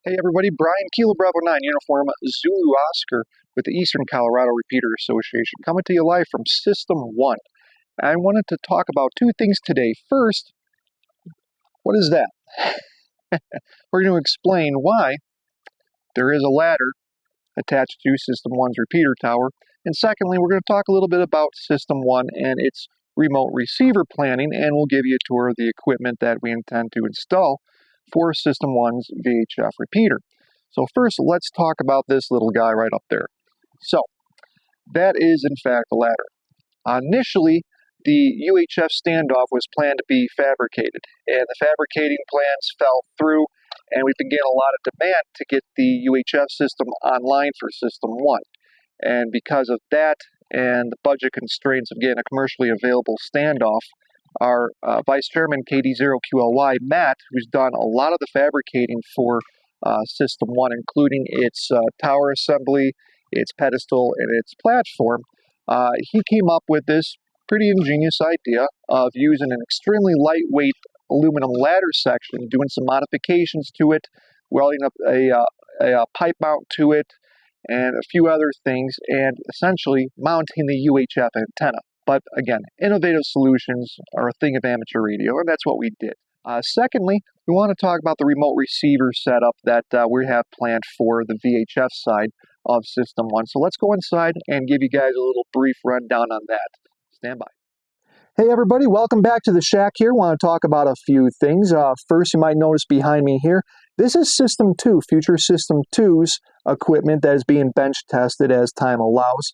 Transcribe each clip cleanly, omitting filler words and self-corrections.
Hey everybody, Brian Kilo Bravo 9, Uniform Zulu Oscar with the Eastern Colorado Repeater Association, coming to you live from System 1. I wanted to talk about two things today. First, what is that? We're going to explain why there is a ladder attached to System 1's repeater tower. And secondly, we're going to talk a little bit about System 1 and its remote receiver planning, and we'll give you a tour of the equipment that we intend to install for System 1's VHF repeater. So first, let's talk about this little guy right up there. So, that is in fact a ladder. Initially, the UHF standoff was planned to be fabricated, and the fabricating plans fell through, and we began a lot of demand to get the UHF system online for System 1. And because of that, and the budget constraints of getting a commercially available standoff, our Vice Chairman KD0QLY, Matt, who's done a lot of the fabricating for System 1, including its tower assembly, its pedestal, and its platform, he came up with this pretty ingenious idea of using an extremely lightweight aluminum ladder section, doing some modifications to it, welding up a pipe mount to it, and a few other things, and essentially mounting the UHF antenna. But again, innovative solutions are a thing of amateur radio, and that's what we did. Secondly, we want to talk about the remote receiver setup that we have planned for the VHF side of System 1. So let's go inside and give you guys a little brief rundown on that. Stand by. Hey everybody, welcome back to the shack here. Want to talk about a few things. First, you might notice behind me here, this is System 2, future System 2's equipment that is being bench tested as time allows.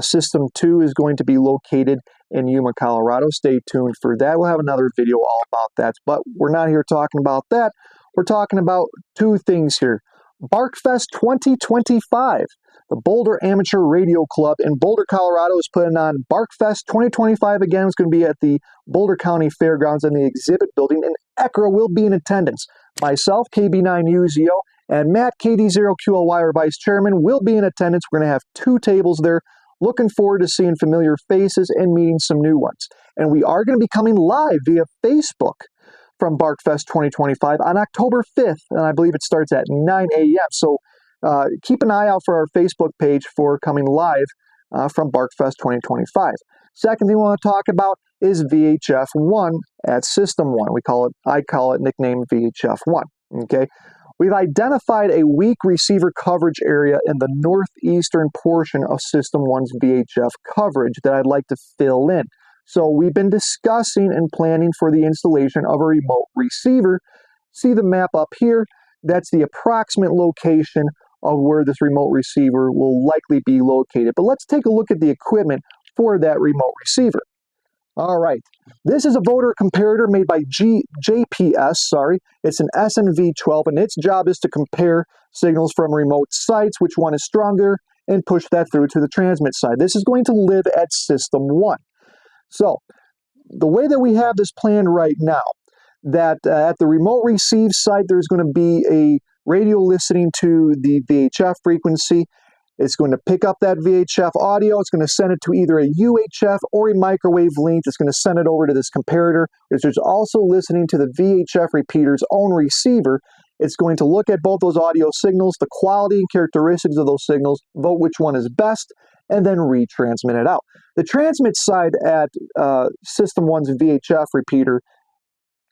System 2 is going to be located in Yuma, Colorado. Stay tuned for that. We'll have another video all about that, but we're not here talking about that. We're talking about two things here. BARCFEST 2025. The Boulder Amateur Radio Club in Boulder, Colorado is putting on BARCFEST 2025 again. It's going to be at the Boulder County Fairgrounds in the exhibit building, and ECRA will be in attendance. Myself, KB9UZO, and Matt, KD0QLY, our Vice Chairman, will be in attendance. We're going to have two tables there. Looking forward to seeing familiar faces and meeting some new ones. And we are going to be coming live via Facebook from BARCFEST 2025 on October 5th, and I believe it starts at 9 a.m. So keep an eye out for our Facebook page for coming live from BARCFEST 2025. Second thing we want to talk about is VHF 1 at System 1. I call it nicknamed VHF 1. Okay. We've identified a weak receiver coverage area in the northeastern portion of System 1's VHF coverage that I'd like to fill in. So we've been discussing and planning for the installation of a remote receiver. See the map up here? That's the approximate location of where this remote receiver will likely be located. But let's take a look at the equipment for that remote receiver. All right, this is a voter comparator made by JPS. It's an SNV12, and its job is to compare signals from remote sites, which one is stronger, and push that through to the transmit side. This is going to live at System 1. So, the way that we have this planned right now, that at the remote receive site, there's going to be a radio listening to the VHF frequency. It's going to pick up that VHF audio. It's going to send it to either a UHF or a microwave link. It's going to send it over to this comparator, which is also listening to the VHF repeater's own receiver. It's going to look at both those audio signals, the quality and characteristics of those signals, vote which one is best, and then retransmit it out. The transmit side at System 1's VHF repeater,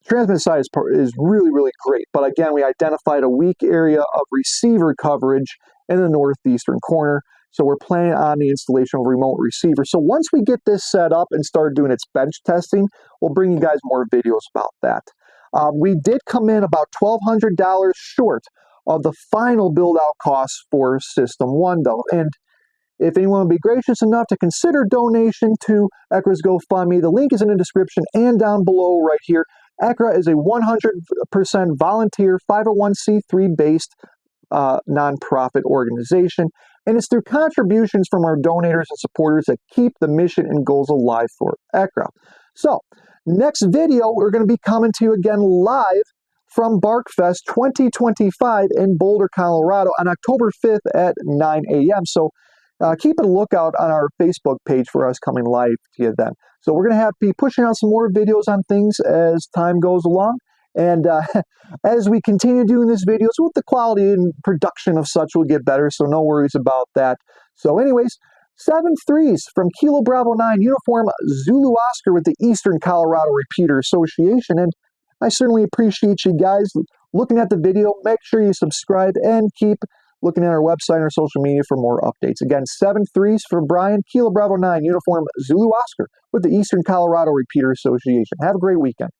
transmit side is really, really great. But again, we identified a weak area of receiver coverage in the northeastern corner. So we're planning on the installation of a remote receiver. So once we get this set up and start doing its bench testing, we'll bring you guys more videos about that. We did come in about $1,200 short of the final build-out costs for System 1, though. And if anyone would be gracious enough to consider donation to ECRA's GoFundMe, the link is in the description and down below right here. ECRA is a 100% volunteer 501c3-based nonprofit organization, and it's through contributions from our donators and supporters that keep the mission and goals alive for ECRA. So, next video, we're going to be coming to you again live from BARCFEST 2025 in Boulder, Colorado on October 5th at 9 a.m. So, keep a lookout on our Facebook page for us coming live to you then. So we're going to be pushing out some more videos on things as time goes along, And as we continue doing these videos, well, the quality and production of such will get better, so no worries about that. So anyways, 7-3s from Kilo Bravo 9, Uniform Zulu Oscar with the Eastern Colorado Repeater Association. And I certainly appreciate you guys looking at the video. Make sure you subscribe and keep looking at our website and our social media for more updates. Again, 7-3s for Brian, Kilo Bravo 9, Uniform Zulu Oscar with the Eastern Colorado Repeater Association. Have a great weekend.